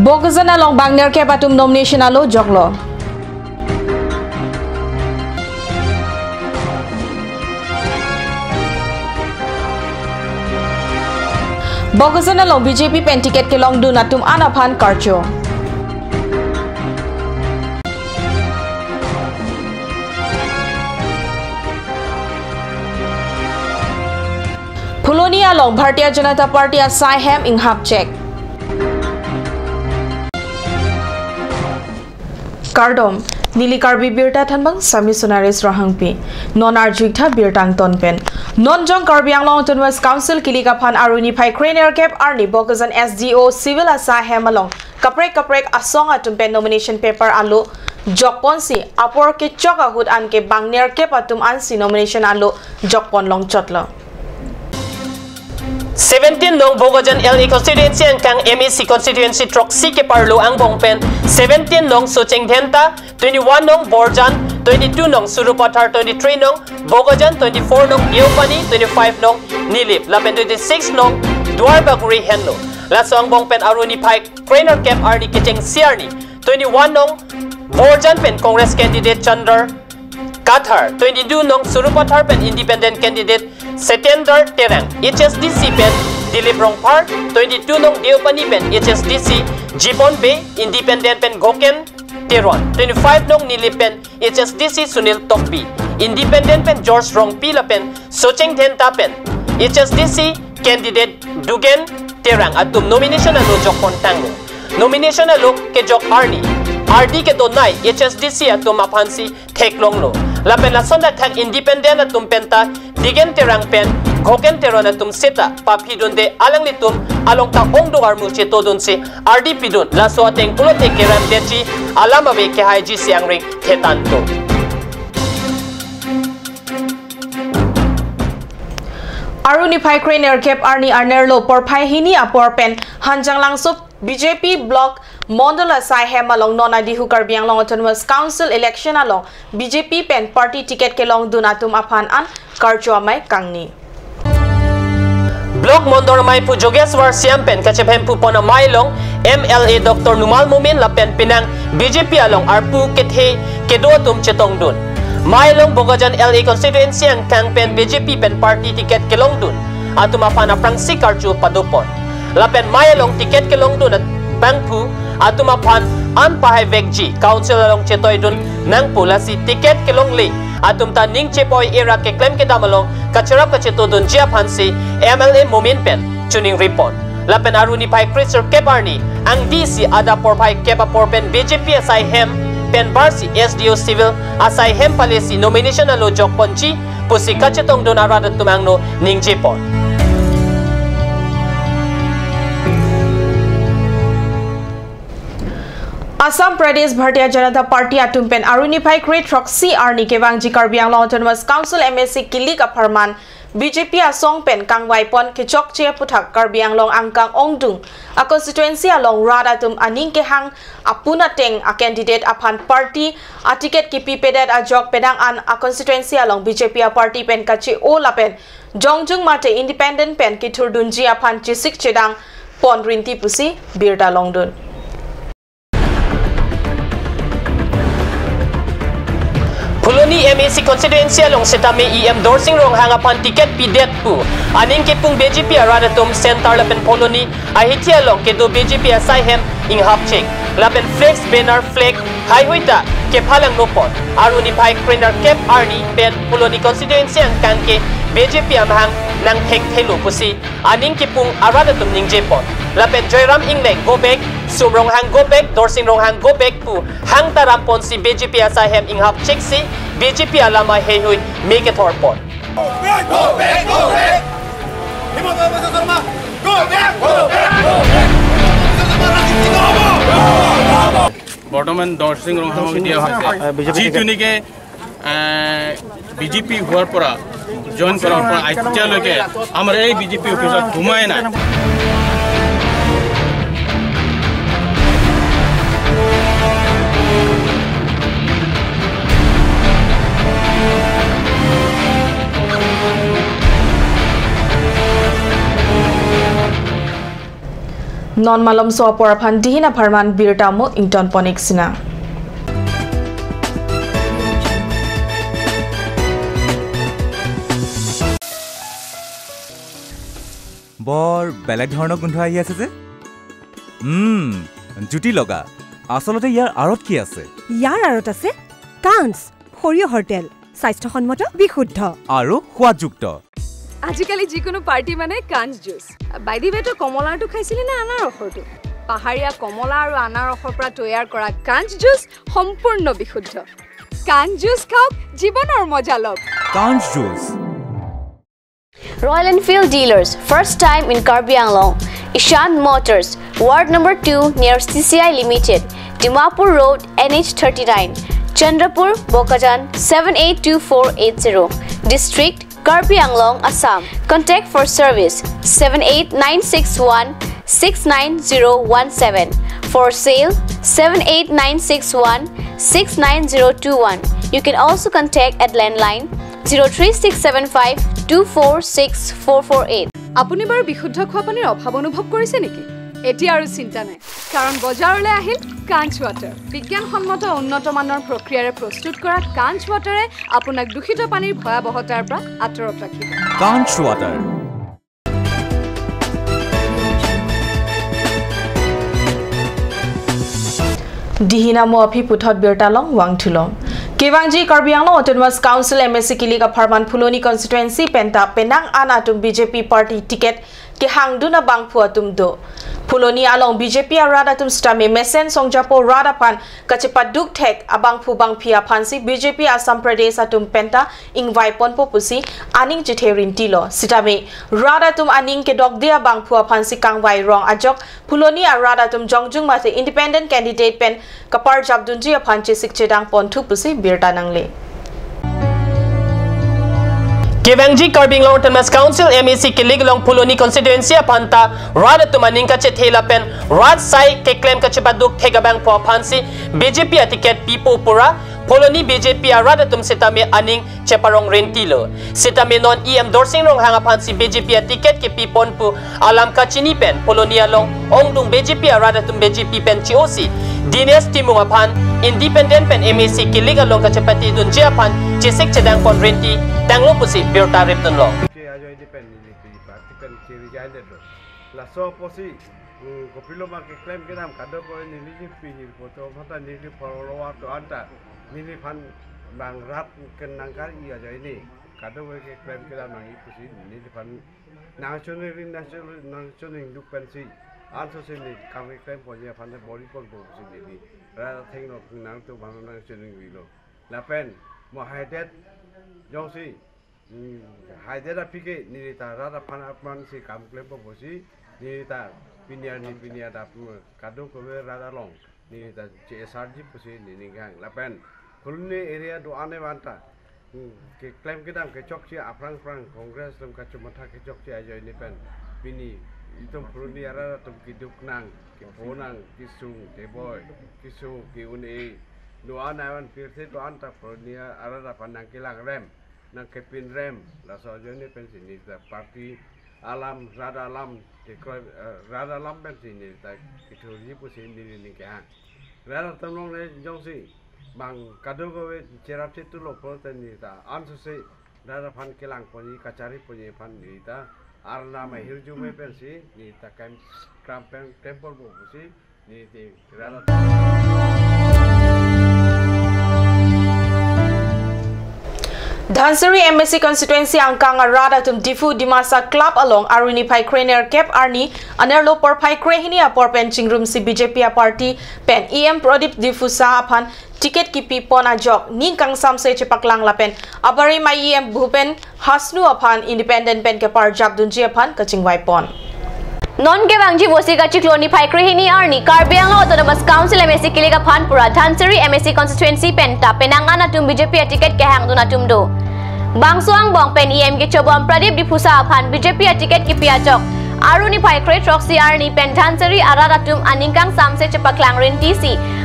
Bogazan along Bangner ke patum nomination alo joglo. Bogazan along BJP pen ticket ke long du natum anapan karcho. Puloni along Bharatiya Janata Party asai hem ing hap check. Kardom Nili Karbi birta thanbang sami sonaris rahangpi non arjikta birtang tonpen non jong Karbi anglong autonomous council kilika phan aruni phai craner cap arni Bogazan SDO civil asa hemalong kaprek asong atumpen nomination paper alu jokponsi apor ke choka hud an ke bangner ke patum ansi nomination alu jokpon long chotlo 17 nong Bogazan LE constituency ang kang MEC constituency troxy ke parlo ang bongpen 17 nong Sucheng Dhenta 21 nong Borjan 22 nong Surupathar 23 nong Bogazan 24 nong Diopani 25 nong Nilip lapen 26 nong Dwarbaguri Henlo laso ang bongpen aruni phai Craner Cap Arni Kicheng Siarni 21 nong Borjan pen Congress candidate Chandar Kathar 22 nong Surupathar pen independent candidate Setender Terang HSDC pen Dilip Rongpar 22 nong Diopani pen HSDC Jibon Bay independent pen Goken Teron 25 nong Nilip pen HSDC Sunil Tokbi independent pen George Rongpi la pen Socheng Dhenta pen HSDC candidate Dugen Terang atum nomination alo jok tango nomination alo ke jok Arni RD ke donai HSDC atum apansi Theklonglo lapen la sonda thak independent atum penta digen terang pen goken teron atum seta papidunde alang litum along ta ongdo armu che todun se RD pidun la so ateng pulote keram dechi alama be ke haiji siang ring thetanto Aruni phai craner cap arni arnerlo por phai hini apor pen hanjang langsup BJP block Mondala Sai Hem along non-ID who Karbi along autonomous council election along BJP pen party ticket ke long dunatum apan an karcho amai kangni. Block Mondor mai pu Jogeswar Siam pen kachephem pu pona mai long MLA Dr. Numal Mumin la pen pinang BJP along arpu kethe kedo tum chetong dun. Mai long Bogazan LA constituency ang kang pen BJP pen party ticket ke long dun atum apan aprang si karcho padupon. Lapen mai long ticket ke long dun at bangpu atuma pan an pahay vegji council along chetoy dun nang pula si ticket ke long le atum ta ning chepoy era ke claim ke damalong kacharap ka cheto dun jia pan si MLA Mumin pen tuning report lapen aruni pai Christopher Keparni ang DC ada por pai kepa por pen BJP asai hem pen barsi SDO civil asai hem palesi nomination alo jok ponchi pusi kachetong dun aradat tumangno ning chepon Assam Pradesh Bharatiya Janata Party atumpen aruni phai create troxy arni kewang ji Karbi Anglong Autonomous Council MSC kilik aparman BJP asong pen kang waipon ke chok che puthak Karbi Anglong angkang ongdung a constituency along radatum aning ke hang apuna teng a candidate apan party a ticket ki pipedat a jok pedang an a constituency along BJP a party pen kachi o lapen jongjung mate independent pen ki thurdunji apan chisik chedang pon rinti pusi birda longdun Puloni MEC constituency along setame EM Dorsing rong hangapan tiket pidet pu aning ke pung BJP aradatum center lapen Puloni ahiti along ke do BJP asai hem ing hapching lapen flex banner flag highwayta ke phalang nopon aruni phai craner cap arni pen Puloni constituency ang kangke BJP amhang nang thek thelu pusi aning ke pung aradatum ning jepon lapen Joyram Ingleng go back Sumrong hang go back Dorsing rong hang go back pu hang tarampon si BJP asai hem ing hapching si BJP alama hehui make it horpon. Go back, go back, go back. Go back, go back, go back. বৰ্তমান দৰ্শিং ৰংহামক দিয়া হৈছে যিটোনিকে BJP হোৱাৰ পৰা join কৰাৰ পৰা এতিয়ালৈকে আমাৰ এই বিজেপি অফিচত ঘুমাই নাই Non malom so poraphan dihina pharman birtamo ington ponixina. বৰ বেলেগ ধৰণৰ গোন্ধ আহি আছে যে জুটি লগা আসলতে ইয়াৰ আৰত কি আছে ইয়াৰ আৰত আছে কাঞ্চ সৰিয়হৰ তেল স্বাস্থ্যসন্মত বিশুদ্ধ আৰু সোৱাদযুক্ত আজিকালি যিকোনো পাৰ্টি মানে কাঞ্চ জুচ বাইদি বেটো কমলাটো খাইছিলি না আনাৰসৰটো পাহাৰীয়া কমলা আৰু আনাৰসৰ পৰা তৈয়াৰ কৰা কাঞ্চ জুচ সম্পূৰ্ণ বিশুদ্ধ কাঞ্চ জুচ খাওক জীৱনৰ মজা লওক কাঞ্চ juice Royal Enfield dealers, first time in Karbi, Ishan Motors, Ward number 2 near CCI Limited, Dimapur Road, NH39, Chandrapur, Bokajan 782480, District, Karbi Anglong, Assam. Contact for service 78961-69017. For sale 78961-69021. You can also contact at landline 03675246448. আপুনি বাৰু বিশুদ্ধ খোৱা পানীৰ অভাৱ অনুভৱ কৰিছে নেকি এতিয়া আৰু চিন্তা নাই কাৰণ বজাৰলৈ আহিল কাঞ্চ ৱাটাৰ বিজ্ঞানসন্মত উন্নত মানৰ প্ৰক্ৰিয়াৰে প্ৰস্তুত কৰা কাঞ্চ ৱাটাৰে আপোনাক দূষিত পানীৰ ভয়াৱহতাৰ পৰা আঁতৰত ৰাখিব কাঞ্চ water Dihina mo api puthot birtalong wangthulong. Kewangji Karbi Autonomous Council MSC Kilika Pharman Phuloni constituency penta penang anatum BJP party ticket ke hangduna bangphu atum do. Phuloni along BJP aradatum stame mesen songjapo radapan kachepa duk thek abangphu bangphia phansi BJP Assam Pradesh atum penta ingwai ponpo pusi aning chitherin tilo sitame radatum aning ke dogdia bangphu phansi kangwai rong ajok Phuloni aradatum jongjung mate independent candidate pen kapar jabdunji aphanchi sikchedang pontu pusi birta nangle Kewangji Karbi Autonomous Council MEC Kilig Phuloni constituency apanta rada tumaning ka chethela pen rad sai ke claim ka chebaduk thegabang po phansi BJP ticket pipo pura Phuloni BJP rada tum sitame aning cheparong rentilo sitame non endorsing rong hanga phansi BJP ticket ke pipon pu alam ka chini pen Phuloni along ongdung BJP rada tum BJP pen COC Dines Timung aphan independent pen MEC Kilig along ka chepati dun je aphan chisik chedang pon renti tanglo pusi birta repton lo ajo independent pen chiri jande do la so posi kopilo ma ke claim ke nam kado ko ni ni pi ni foto phata ni ni follow to anta ni ni fan bang rat ken nangkar i ajo ini kado ke claim ke nam ni pusi ni ni fan national induk pensi also se ni kam ke claim po ya fan body pon po pusi ni ra thing no nang to bang national wi lo la pen mo haidet jongsi haidera pike nirita rada pan si kam klepo bosi nirita pinia da kado ko rada long nirita CSRG posi ningang lapen kulne area do ane wanta ke claim kedam ke chokchi aprang congress lam ka chumata ke chokchi ajo ini pen pini itom pruni ara tum kiduk nang ke ponang kisung teboy kisu ki une do ane wan pirse do anta pruni ara da pandang kilang rem nang kepin rem la sojo ni pensi ni ta parti alam rada alam pensi ni ta kituri pusi ni ka rada tamlong le jongsi bang kado ko cerap situ lo proten ni ta ansu se rada fan kelang poni kacari poni fan ni ta arna ma hirju me pensi ni ta kampen temple bo pusi ni ti rada Dhansari MSC constituency angkang rada tum difu dimasa club along aruni pai craner cap arni anerlo por pai crehini apor penching room si BJP party pen EM Prodip difusa aphan ticket ki pipon ajok ning kang samse chepaklang lapen abari mai EM Bhupen Hasnu aphan independent pen ke par jabdunji aphan kachingwai pon Non Kewangji Bosika Chikloni Pai Krehini Arni Karbi Autonomous Council MSC Kilika Phanpura Dhansari MSC constituency penta penangana tum BJP ticket ke hangduna tumdo Bangsuang bong pen EM ke chobam Pradip Dipusa aphan BJP ticket ki piachok Aruni Pai Kre Troxy Arni pen Dhansari arada tum aningkang samse chepaklang rin TC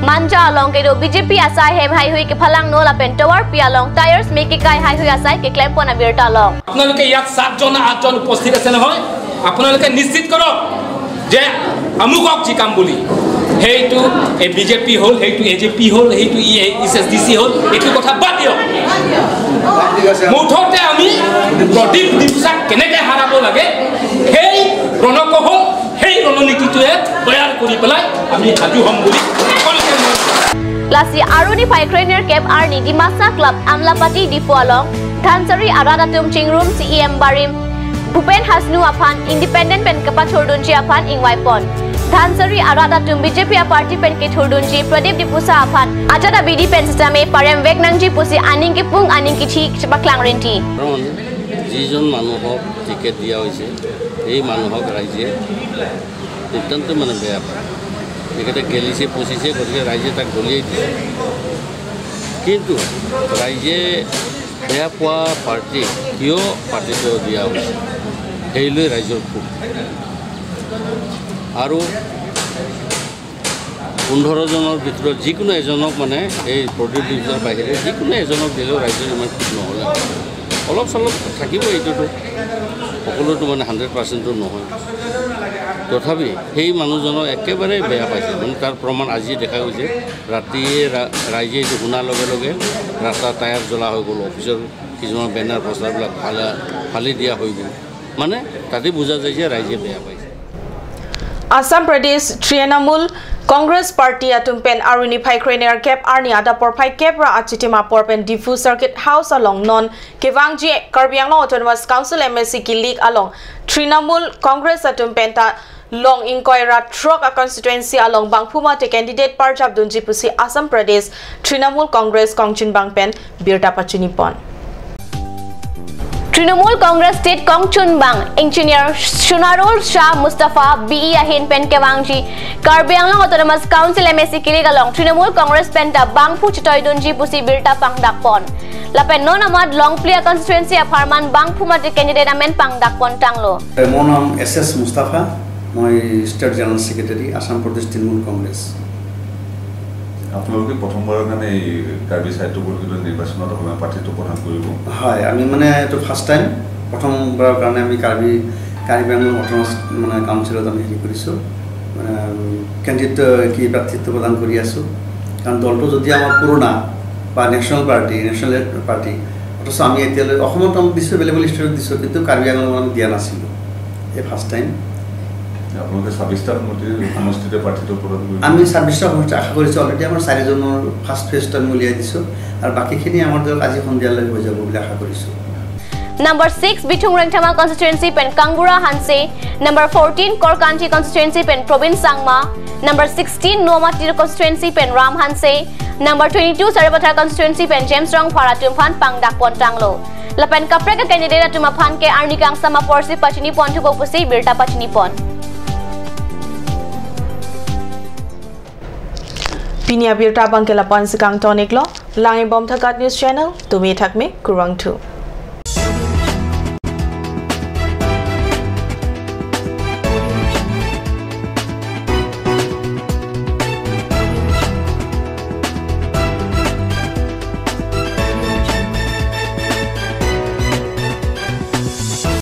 Manja along ke do BJP asai hem hai hui ke phalang nola pen tower pi along tires meki kai hai hui asai ke claim pona birta long আপোনালোকে ইয়াত 7 জন 8 জন উপস্থিত আছে নহয় আপোনালোকে নিশ্চিত কৰক যে আমুকক জিকাম বুলি হেইটো এ বিজেপি হল হেইটো এজেপি হল হেইটো এসএসডিসি হল এইটো কথা বাদ দিয়ক মুঠতে আমি প্ৰদীপ দিপসাক কেনেকৈ হাৰাব লাগে সেই ৰণকৌশল সেই ৰণনীতিটোৱে তৈয়াৰ কৰি পেলাই আমি সাজু হ'ম বুলি Lasi Aruni Paikriner Cap Arni di Masa Club Amlapati di Pualong, Dhansari Aradatum Chingrum CEM Barim, Bhupen Hasnu Apan Independent Pen Kapachurdunji Apan Ingwaipon, Dhansari Aradatum BJP Party Pen Kithurdunji Pradip Dipusa Apan, Ajada BD Pen Sistame Parem Vegnangji Pusi Aninki Pung Aninki Chi Chapaklang Renti. যিজন মানুহক ticket দিয়া হৈছে এই মানুহক ৰাইজে অত্যন্ত মানে বেয়া পায় একেটা গেলিছে পচিছে গতিকে ৰাইজে তাক গলিয়াই দিছে কিন্তু ৰাইজে বেয়া পোৱা পাৰ্টি কিয় পাৰ্টিটো দিয়া হৈছে সেইলৈ ৰাইজৰ খুব আৰু 15 জনৰ ভিতৰত যিকোনো এজনক মানে এই প্ৰদীপ দিপসাৰ বাহিৰে যিকোনো এজনক দিলেও ৰাইজৰ ইমান খুব নহ'লে অলপ চলপ থাকিব এইটোতো সকলোতো মানে 100% নহয় তথাপি সেই মানুহজনক একেবাৰে বেয়া পাইছে মানে তাৰ প্ৰমাণ আজি দেখা গৈছে ৰাতিয়ে ৰাইজে এইটো শুনাৰ লগে লগে ৰাস্তা টায়াৰ জ্বলা হৈ গ'ল অফিচৰ কিছুমান বেনাৰ প্ৰচাৰবিলাক ফালি দিয়া হৈ গ'ল মানে তাতে বুজা যায় যে ৰাইজে বেয়া পাইছে Assam Pradesh Trinamool Congress Party Atumpen Aruni Paikriner Cap Arni Ada Porpai Kepra Achitima Porpen Diffuse Circuit House along non Kevangji Karbi Autonomous Council MSC League along Trinamool Congress Atumpen ta Long Inkoira Trok a constituency along Bangpuma to candidate Parjab Dunji Pusi Assam Pradesh Trinamool Congress Kongchin Bangpen Birta Pachinipon Trinamool Congress State Kongchun Bang Engineer Shunarul Shah Mustafa BE Ahin Pen Kevangji Karbi Autonomous Council MSC Kilig along Trinamool Congress Penta Bangpu Chitoy Dunji Pusi Birta Pangdakpon Lapen non amad Long Plia constituency Aparman Bangpuma to candidate Amen Pangdakpon Tanglo Monam SS Mustafa my State General Secretary Assam Pradesh Trinamool Congress আপোনালোকে প্ৰথমবাৰৰ কাৰণে এই কাৰ্বি সাহিত্য পৰিষদৰ নিৰ্বাচনত অসমীয়া প্ৰাৰ্থীটো প্ৰদান কৰিব হয় আমি মানে এটো ফাৰ্স্ট টাইম প্ৰথমবাৰৰ কাৰণে আমি কাৰ্বি অটোনমাস মানে কাউন্সিলত আমি হেৰি কৰিছো মানে ক্যান্ডিডেট কি প্ৰাৰ্থীত্ব প্ৰদান কৰি আছো কাৰণ দলটো যদি আমাৰ পুৰণা বা ন্যাশনাল পাৰ্টি অথচ আমি এতিয়ালৈ অসমত আমি দিছো এভেইলেবল ষ্টেটত দিছো কিন্তু কাৰ্বি আংলঙত আমি দিয়া নাছিল এই ফাৰ্স্ট টাইম আপোনালোকে 26টা সমষ্টিত প্ৰাৰ্থীত্ব প্ৰদান কৰিব আমি 26টা সমষ্টি আশা কৰিছো অলৰেডি আমাৰ 4 জনৰ ফাৰ্স্ট ফেজটো আমি উলিয়াই দিছো আৰু বাকিখিনি আমাৰ দল আজি সন্ধিয়ালৈ হৈ যাব বুলি আশা কৰিছো Number 6 Bitung Rengtamal constituency pen Kangbura Hanse Number 14 Korkanti constituency pen Probin Sangma Number 16 Nomati constituency pen Ram Hanse Number 22 Saribathar constituency pen James Rong Pharatum Phan Pangdakpon Tanglo Lapen Kapreka candidate Tumaphan ke Arnikang Sama Porsi Pachini Pon to Pusi Birta Pachini Pon Pinia Birta Bangkela Pansikang Toniklo Langi Bom Thakat News Channel Tumi Thakme Kurang 2